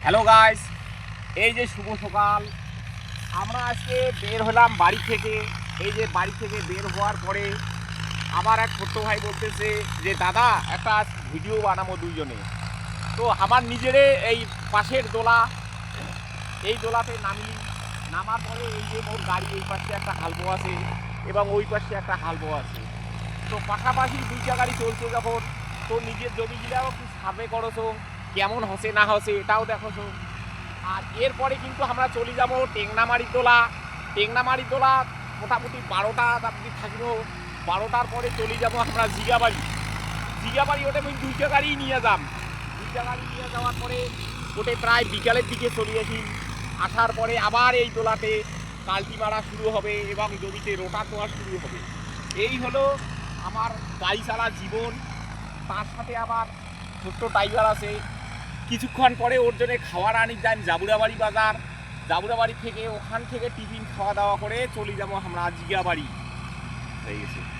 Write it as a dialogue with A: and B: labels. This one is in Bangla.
A: হ্যালো গাইস, এই যে শুভ সকাল। আমরা আজকে বের হলাম বাড়ি থেকে। এই যে বাড়ি থেকে বের হওয়ার পরে আমার এক ছোট্ট ভাই বলতেছে যে দাদা একটা ভিডিও বানাবো দুইজনে। তো আমার নিজেরে এই পাশের দোলা, এই দোলাতে নামার পরে এই যে মোর গাড়ি এই পাশে একটা হালবো আছে এবং ওই পাশে একটা হালবো আছে। তো পাশাপাশি দুইটা গাড়ি চলছে যখন, তো নিজের জমিগুলাও একটু সার্ভে করছো, কেমন হসে না হসে এটাও দেখোছো। আর এরপরে কিন্তু আমরা চলে যাবো টেংনামারি তোলা মোটামুটি 12টা অবধি থাকবো। 12টার পরে চলে যাবো আমরা জিগাবাড়ি ওটা আমি দুইটা গাড়ি নিয়ে যাওয়ার পরে ওটে প্রায় বিকালের দিকে চলে আসি। আসার পরে আবার এই তোলাতে কাল্টি মারা শুরু হবে এবং জমিতে রোটা তোলা শুরু হবে। এই হলো আমার গাড়ি চালার জীবন। তার সাথে আবার ছোট্ট টাইগার আছে। কিছুক্ষণ পরে ওর জন্য খাওয়ার আনি যান জাবুড়াবাড়ি বাজার। জাবুড়াবাড়ি থেকে ওখান থেকে টিফিন খাওয়া দাওয়া করে চলে যাবো আমরা জিগাবাড়ি হয়ে গেছে।